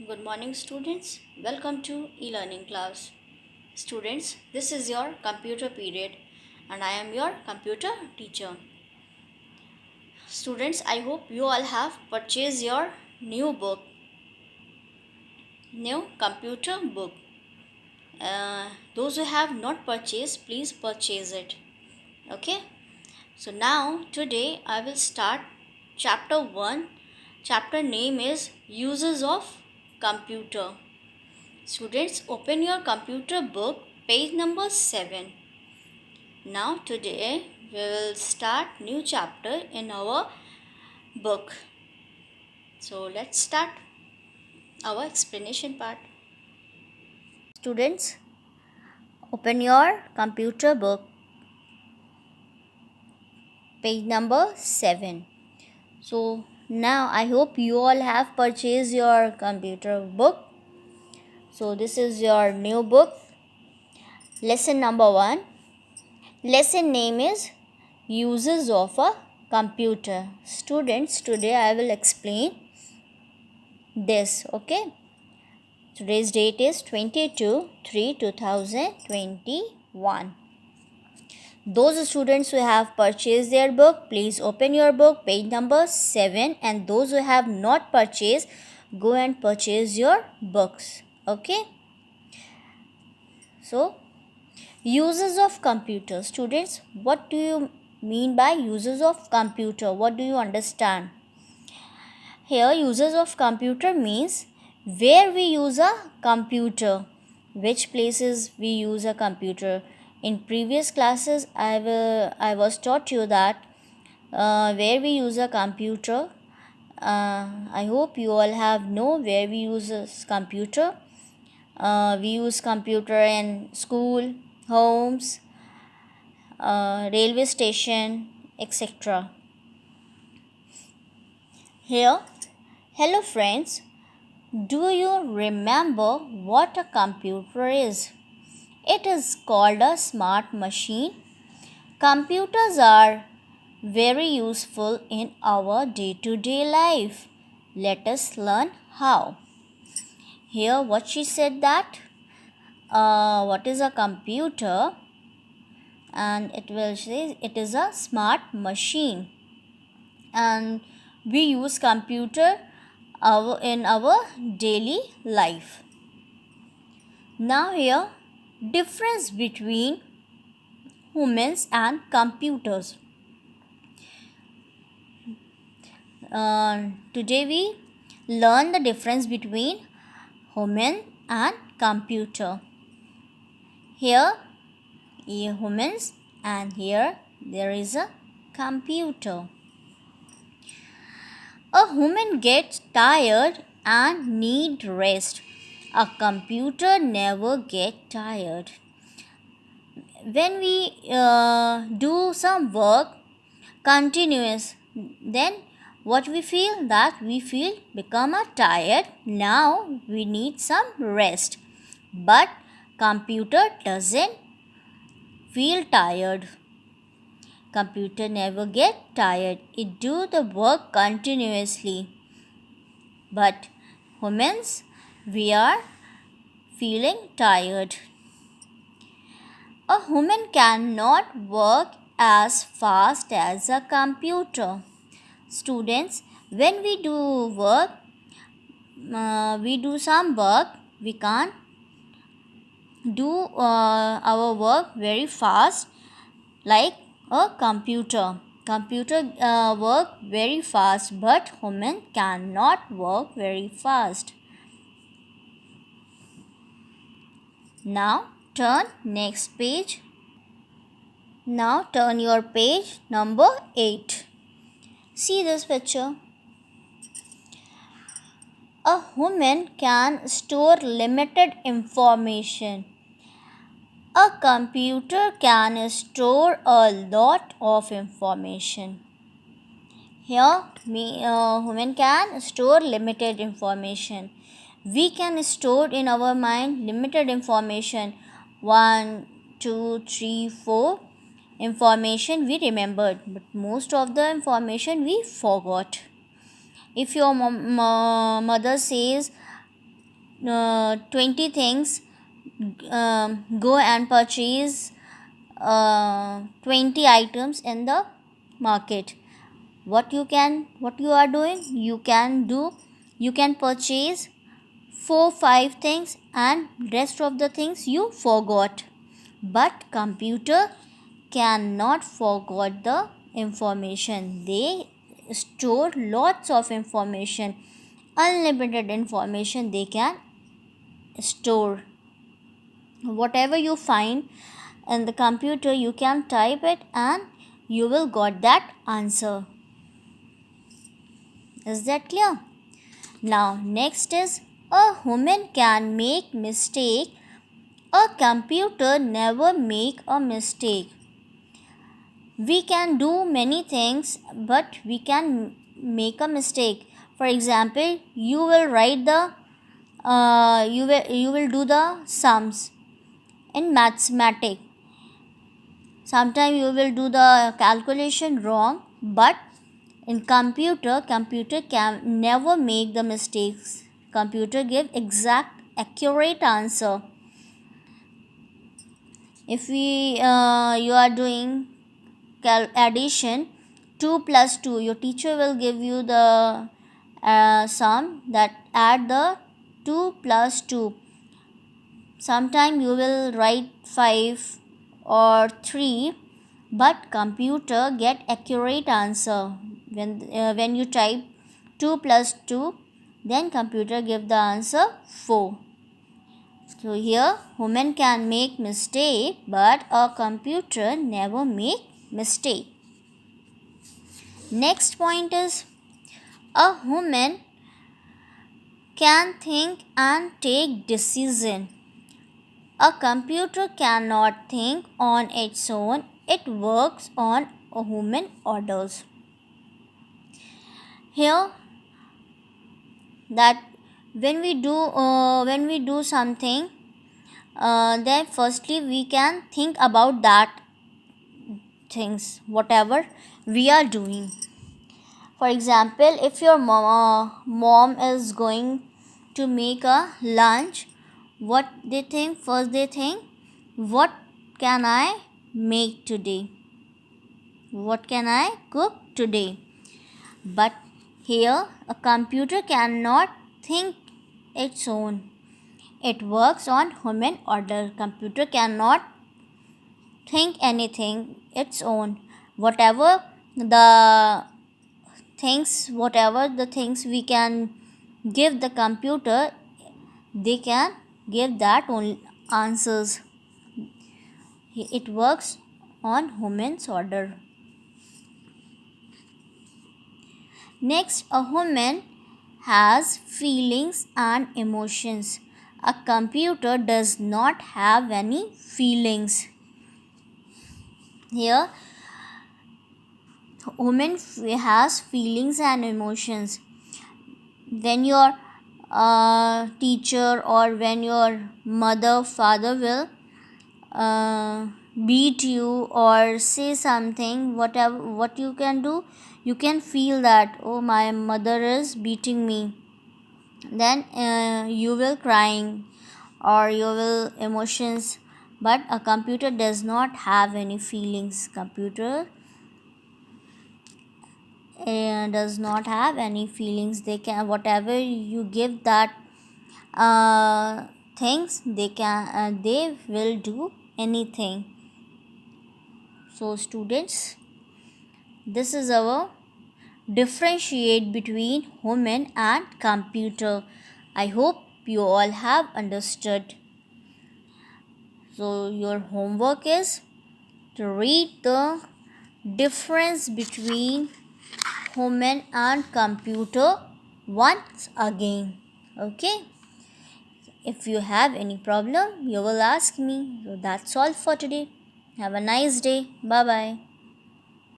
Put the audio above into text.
Good morning, students. Welcome to e-learning class. Students, this is your computer period and I am your computer teacher. Students, I hope you all have purchased your new book, new computer book. Those who have not purchased, please purchase it. Okay? So now, today I will start chapter 1. Chapter name is Uses of Computer. Students, open your computer book, page number 7. Now today we will start new chapter in our book. So let's start our explanation part. Students, open your computer book, page number 7. So now I hope you all have purchased your computer book. So this is your new book. Lesson number 1. Lesson name is Uses of a Computer. Students, today I will explain this. Okay. Today's date is 22/3/2021. Those students who have purchased their book, please open your book, page number 7. And those who have not purchased, go and purchase your books. Okay. So, uses of computer. Students, what do you mean by uses of computer? What do you understand? Here, uses of computer means where we use a computer, which places we use a computer. In previous classes, I was taught you that where we use a computer. I hope you all have know where we use a computer. We use computer in school, homes, railway station, etc. Here, hello friends, do you remember what a computer is? It is called a smart machine. Computers are very useful in our day-to-day life. Let us learn how. Here, what she said that what is a computer? And it will say it is a smart machine, and we use computer in our daily life. Now here, difference between humans and computers. Today we learn the difference between human and computer. Here humans, and here there is a computer. A human gets tired and need rest. A computer never gets tired. When we do some work continuous, then what we feel that we feel become a tired. Now we need some rest. But computer doesn't feel tired. Computer never get tired. It do the work continuously. But humans, we are feeling tired. A human cannot work as fast as a computer. Students, when we do work, we do some work, we can't do our work very fast like a computer. Computer work very fast, but human cannot work very fast. Now turn next page. Now turn your page number 8. See this picture. A human can store limited information. A computer can store a lot of information. Here, human can store limited information. We can store in our mind limited information. 1, 2, 3, 4 information we remembered, but most of the information we forgot. If your mother says 20 things, go and purchase 20 items in the market. What you are doing, you can purchase 4-5 things and rest of the things you forgot. But computer cannot forget the information. They store lots of information, unlimited information they can store. Whatever you find in the computer, you can type it and you will got that answer. Is that clear? Now next is, a human can make mistake, a computer never make a mistake. We can do many things, but we can make a mistake. For example, you will write the you will do the sums in mathematics. Sometimes you will do the calculation wrong, but in computer can never make the mistakes. Computer give exact accurate answer. If you are doing addition, 2 plus 2, your teacher will give you the sum that add the 2 plus 2. Sometime you will write 5 or 3, but computer get accurate answer. When you type 2 plus 2, then computer give the answer 4. So here human can make mistake, but a computer never make mistake. Next point is, a human can think and take decision. A computer cannot think on its own. It works on a human orders. Here, that when we do something, then firstly we can think about that things, whatever we are doing. For example, if your mom is going to make a lunch, what they think? First they think, what can I make today? What can I cook today? But here a computer cannot think its own. It works on human order. Computer cannot think anything its own. Whatever the things we can give the computer, they can give that only answers. It works on human's order. Next, a human has feelings and emotions. A computer does not have any feelings. Here, human has feelings and emotions. When your teacher or when your mother, father will beat you or say something, what you can do, you can feel that, oh, my mother is beating me. Then you will crying or you will emotions. But a computer does not have any feelings. Computer does not have any feelings. They can, whatever you give that things, they will do anything. So students, this is our differentiate between human and computer. I hope you all have understood. So your homework is to read the difference between human and computer once again. Okay? If you have any problem, you will ask me. So that's all for today. Have a nice day. Bye bye.